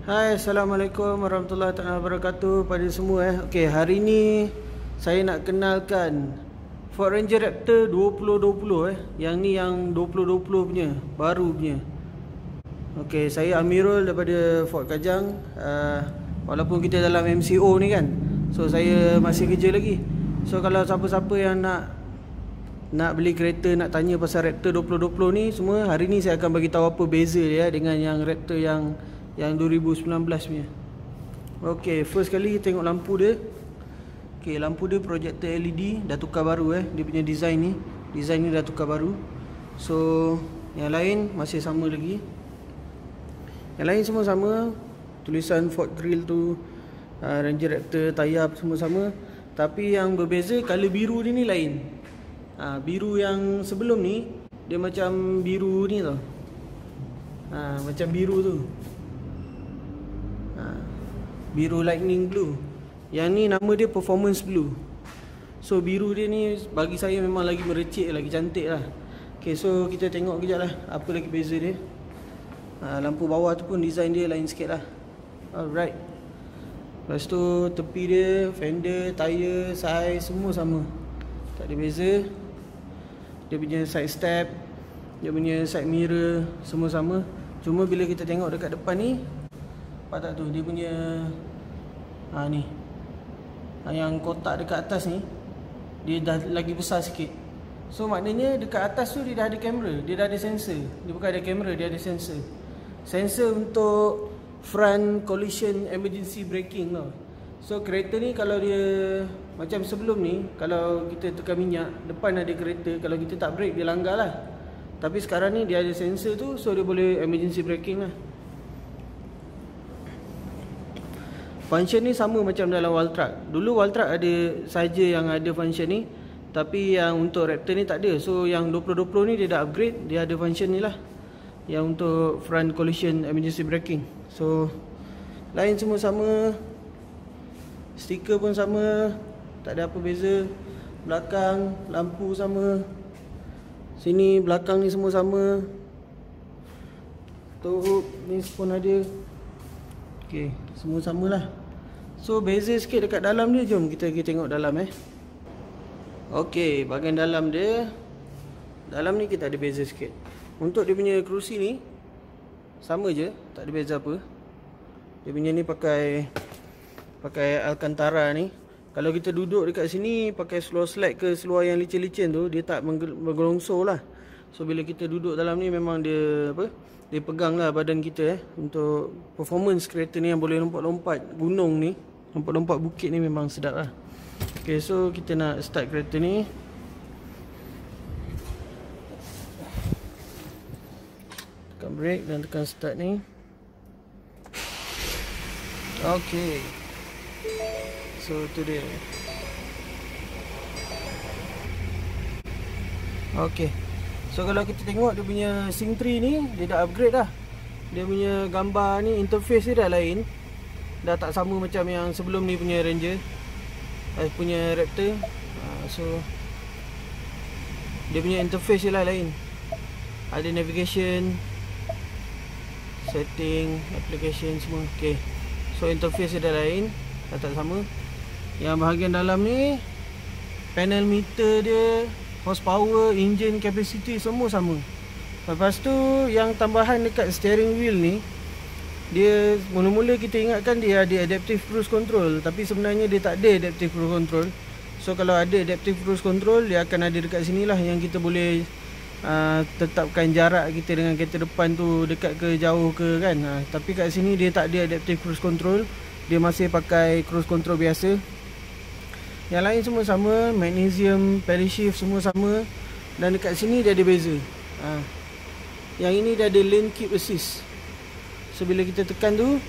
Hai, Assalamualaikum warahmatullahi wabarakatuh pada semua. Okey, hari ni saya nak kenalkan Ford Ranger Raptor 2020 Yang ni yang 2020 punya, baru punya. Okey, saya Amirul daripada Ford Kajang. Walaupun kita dalam MCO ni kan, so saya masih kerja lagi. So kalau siapa-siapa yang nak beli kereta, nak tanya pasal Raptor 2020 ni semua, hari ni saya akan bagi tahu apa beza dia dengan yang Raptor yang 2019 punya. Okey, first kali tengok lampu dia. Okey, lampu dia projector LED dah tukar baru dia punya design ni. Design ni dah tukar baru. So, yang lain masih sama lagi. Yang lain semua sama. Tulisan Ford Grill tu, Ranger Raptor tie-up semua sama. Tapi yang berbeza, color biru dia ni lain. Biru yang sebelum ni dia macam biru ni tau. Macam biru tu. Biru lightning blue. Yang ni nama dia performance blue. So biru dia ni bagi saya memang lagi merecik, lagi cantik lah. Okay, so kita tengok kejap lah apa lagi beza dia. Lampu bawah tu pun design dia lain sikit lah. Alright. Lepas tu tepi dia, fender, tire, size semua sama, tak ada beza. Dia punya side step, dia punya side mirror semua sama. Cuma bila kita tengok dekat depan ni, nampak tak tu, dia punya ni, yang kotak dekat atas ni dia dah lagi besar sikit. So maknanya dekat atas tu dia dah ada kamera, dia dah ada sensor. Dia bukan ada kamera, dia ada sensor. Sensor untuk front collision emergency braking tau. So kereta ni kalau dia macam sebelum ni, kalau kita tekan minyak, depan ada kereta, kalau kita tak brake dia langgar lah. Tapi sekarang ni dia ada sensor tu, so dia boleh emergency braking lah. Function ni sama macam dalam Waltruck. Dulu Waltruck ada saja yang ada function ni, tapi yang untuk Raptor ni tak ada. So yang 2020 ni dia dah upgrade, dia ada function ni lah, yang untuk front collision emergency braking. So lain semua sama, stiker pun sama, tak ada apa beza. Belakang lampu sama, sini belakang ni semua sama. Tuh ni pun ada. Okey, semua samalah. So beza sikit dekat dalam dia, jom kita pergi tengok dalam Okey, bahagian dalam dia. Dalam ni kita ada beza sikit. Untuk dia punya kerusi ni sama je, tak ada beza apa. Dia punya ni pakai Alcantara ni. Kalau kita duduk dekat sini pakai slow slide ke seluar yang licin-licin tu, dia tak menggelongsor lah. So bila kita duduk dalam ni memang dia dia pegang lah badan kita Untuk performance kereta ni yang boleh lompat-lompat gunung ni, lompat-lompat bukit ni memang sedap lah. Okay, so kita nak start kereta ni. Tekan brake dan tekan start ni. Okay, so tu dia. Okay, so kalau kita tengok dia punya SYNC 3 ni, dia dah upgrade dah. Dia punya gambar ni, interface dia dah lain. Dah tak sama macam yang sebelum ni punya Ranger, punya Raptor. So dia punya interface dia lah lain. Ada navigation, setting, application semua. Okay, so interface dia dah lain, dah tak sama. Yang bahagian dalam ni, panel meter dia, horsepower, engine capacity semua sama. Lepas tu yang tambahan dekat steering wheel ni, dia mula-mula kita ingatkan dia ada adaptive cruise control, tapi sebenarnya dia tak ada adaptive cruise control. So kalau ada adaptive cruise control, dia akan ada dekat sini lah, yang kita boleh tetapkan jarak kita dengan kereta depan tu dekat ke jauh ke kan. Tapi kat sini dia tak ada adaptive cruise control, dia masih pakai cruise control biasa. Yang lain semua sama, magnesium, pedal shift semua sama. Dan dekat sini dia ada beza. Yang ini dia ada lane keep assist. So bila kita tekan tu,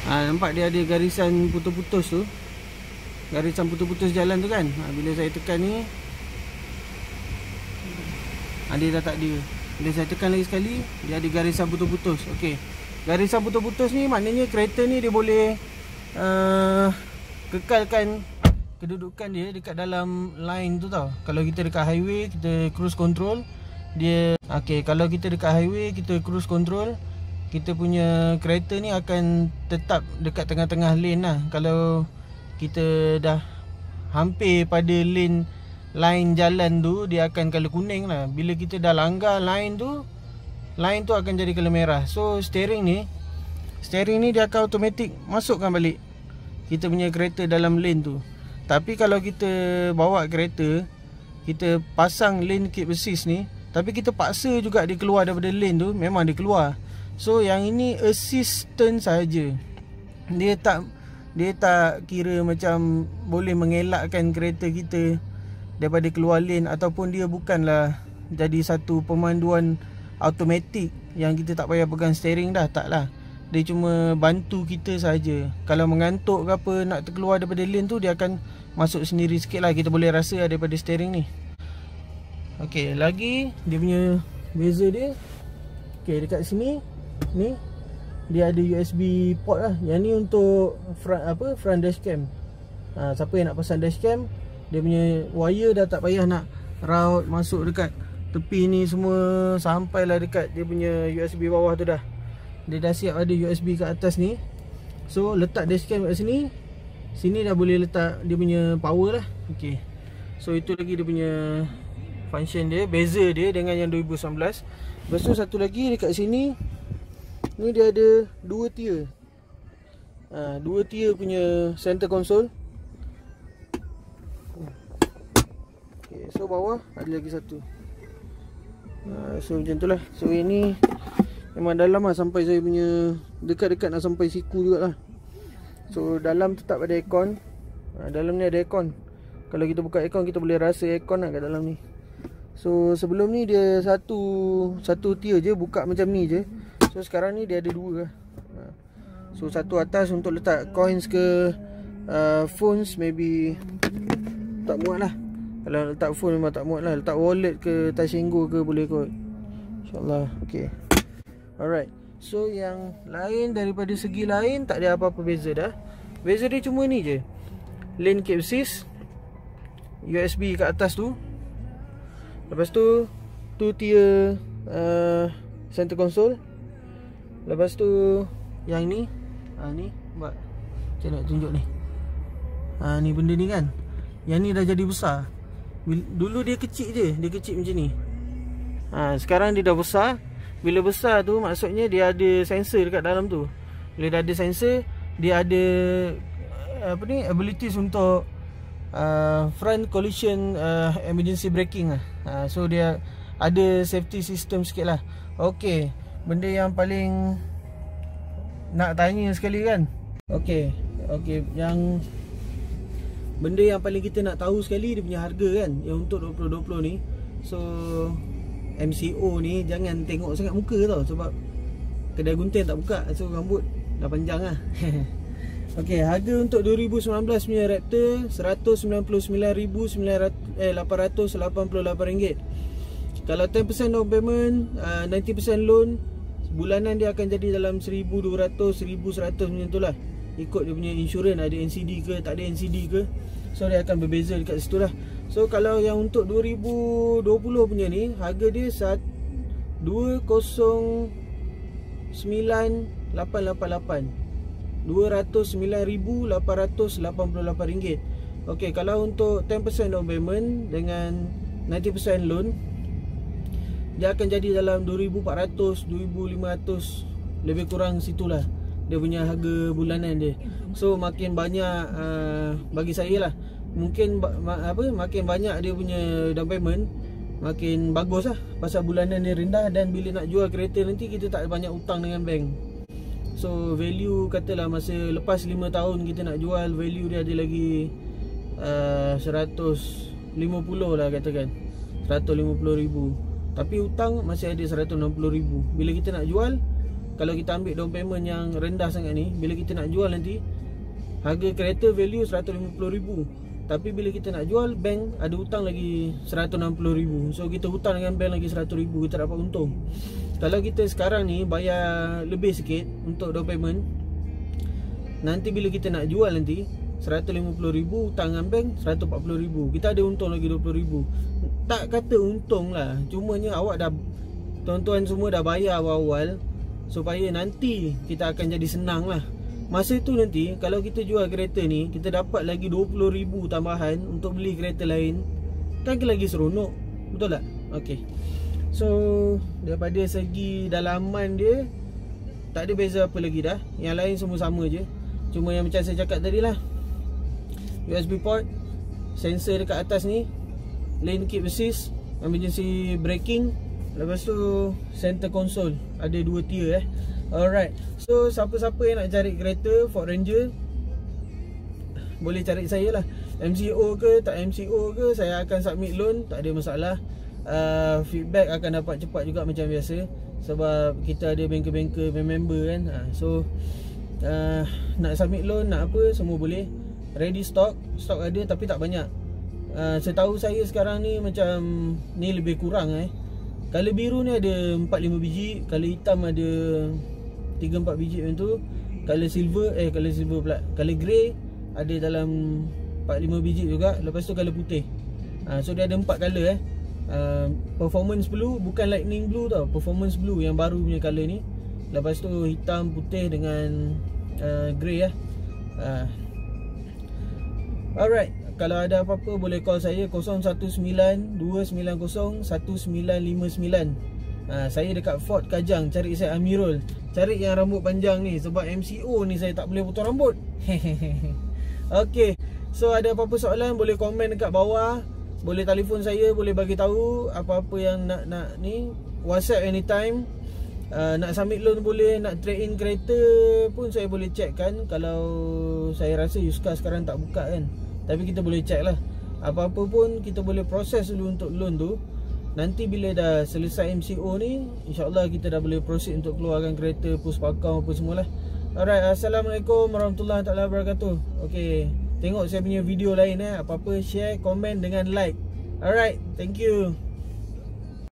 nampak dia ada garisan putus-putus tu, garisan putus-putus jalan tu kan. Bila saya tekan ni, dia dah tak ada. Bila saya tekan lagi sekali, dia ada garisan putus-putus. Okey, garisan putus-putus ni maknanya kereta ni dia boleh kekalkan kedudukan dia dekat dalam line tu tau. Kalau kita dekat highway, kita cruise control, dia okey, kalau kita dekat highway, kita cruise control, kita punya kereta ni akan tetap dekat tengah-tengah lane lah. Kalau kita dah hampir pada line jalan tu, dia akan color kuning lah. Bila kita dah langgar line tu akan jadi color merah. So steering ni dia akan automatic masukkan balik kita punya kereta dalam lane tu. Tapi kalau kita bawa kereta, kita pasang lane keep assist ni, tapi kita paksa juga dia keluar daripada lane tu, memang dia keluar. So yang ini assistant saja. Dia tak kira macam boleh mengelakkan kereta kita daripada keluar lane, ataupun dia bukanlah jadi satu pemanduan automatik yang kita tak payah pegang steering dah, taklah. Dia cuma bantu kita saja. Kalau mengantuk ke apa, nak terkeluar daripada lane tu, dia akan masuk sendiri sikit lah. Kita boleh rasa daripada steering ni. Okey, lagi dia punya beza dia. Okey, dekat sini ni dia ada USB port lah. Yang ni untuk front dashcam. Siapa yang nak pasang dashcam, dia punya wire dah tak payah nak raut masuk dekat tepi ni semua, sampailah dekat dia punya USB bawah tu dah. Dia dah siap ada USB kat atas ni. So letak dashcam kat sini, sini dah boleh letak dia punya power lah. Okey. So itu lagi dia punya function dia, beza dia dengan yang 2019. Lepas tu satu lagi dekat sini, ni dia ada 2 tier. 2 tier punya center console. Okay, so bawah ada lagi satu. So macam tu lah. So ini memang dalam lah, sampai saya punya dekat-dekat nak sampai siku jugalah. So dalam tetap ada aircon. Dalam ni ada aircon. Kalau kita buka aircon, kita boleh rasa aircon lah kat dalam ni. So sebelum ni dia satu tier je, buka macam ni je. So sekarang ni dia ada 2 lah. So satu atas untuk letak coins ke phones, maybe tak muat lah. Kalau letak phone memang tak muat lah. Letak wallet ke Tashengo ke boleh kot, InsyaAllah. Okay, alright. So yang lain, daripada segi lain tak ada apa-apa beza dah. Beza dia cuma ni je, lane keep assist, USB kat atas tu. Lepas tu 2 tier center console. Lepas tu yang ni, ni buat macam nak tunjuk ni. Ni benda ni kan, yang ni dah jadi besar. Dulu dia kecil je, dia kecil macam ni. Sekarang dia dah besar. Bila besar tu maksudnya dia ada sensor dekat dalam tu. Bila dah ada sensor, dia ada abilities untuk front collision emergency braking lah. So dia ada safety system sikit lah. Okay, benda yang paling nak tanya sekali kan. Okay, yang benda yang paling kita nak tahu sekali, dia punya harga kan, yang untuk 2020 ni. So MCO ni jangan tengok sangat muka tau, sebab kedai gunting tak buka. So rambut dah panjang lah. Okay, harga untuk 2019 punya Raptor RM199,888. Kalau 10% down payment, 90% loan, bulanan dia akan jadi dalam 1,200, 1,100 macam tu lah. Ikut dia punya insurans, ada NCD ke tak ada NCD ke. So dia akan berbeza dekat situ lah. So kalau yang untuk 2020 punya ni, harga dia 209,888, RM209,888. Okay, kalau untuk 10% down payment dengan 90% loan, dia akan jadi dalam 2,400, 2,500, lebih kurang situlah dia punya harga bulanan dia. So makin banyak bagi saya lah, mungkin makin banyak dia punya down payment, makin bagus lah, pasal bulanan dia rendah. Dan bila nak jual kereta nanti, kita tak banyak hutang dengan bank. So value katalah masa lepas 5 tahun kita nak jual, value dia ada lagi 150 lah katakan, 150,000. Tapi hutang masih ada 160,000. Bila kita nak jual, kalau kita ambil down payment yang rendah sangat ni, bila kita nak jual nanti, harga kereta value 150,000. Tapi bila kita nak jual, bank ada hutang lagi 160,000. So kita hutang dengan bank lagi 100,000, kita dapat untung. Kalau kita sekarang ni bayar lebih sikit untuk down payment, nanti bila kita nak jual nanti, 150,000, hutang dengan bank 140,000. Kita ada untung lagi 20,000. Tak kata untung lah, cumanya awak dah, tuan-tuan semua dah bayar awal-awal, supaya nanti kita akan jadi senang lah. Masa tu nanti kalau kita jual kereta ni, kita dapat lagi 20,000 tambahan untuk beli kereta lain, kan lagi seronok. Betul tak? Okay. So daripada segi dalaman dia tak ada beza apa lagi dah. Yang lain semua sama je. Cuma yang macam saya cakap tadi lah, USB port, sensor dekat atas ni, lane keep assist, emergency braking, lepas tu center console. Ada 2 tier Alright. So siapa-siapa yang nak cari kereta Ford Ranger, boleh cari saya lah. MCO ke tak MCO ke, saya akan submit loan, tak ada masalah. Feedback akan dapat cepat juga macam biasa, sebab kita ada banker-banker member kan. So nak submit loan, nak apa, semua boleh. Ready stock ada tapi tak banyak. Setahu saya sekarang ni macam ni lebih kurang Color biru ni ada 4-5 biji, color hitam ada 3-4 biji macam tu. Color silver pula, color grey ada dalam 4-5 biji juga. Lepas tu color putih. So dia ada 4 color Performance blue, bukan lightning blue tau, performance blue yang baru punya color ni. Lepas tu hitam, putih dengan grey Alright. Kalau ada apa-apa boleh call saya 019-290-1959. Saya dekat Fort Kajang. Cari saya Amirul. Cari yang rambut panjang ni, sebab MCO ni saya tak boleh potong rambut. Okay. So ada apa-apa soalan boleh komen dekat bawah. Boleh telefon saya, boleh bagi tahu apa-apa yang nak ni. WhatsApp anytime. Nak submit loan boleh, nak trade in kereta pun saya boleh check kan. Kalau saya rasa Yuska sekarang tak buka kan, tapi kita boleh check lah. Apa-apa pun kita boleh proses dulu untuk loan tu. Nanti bila dah selesai MCO ni, InsyaAllah kita dah boleh proceed untuk keluarkan kereta, puspakau apa semualah. Alright, Assalamualaikum warahmatullahi wabarakatuh. Okay, tengok saya punya video lain apa-apa share, komen dengan like. Alright, thank you.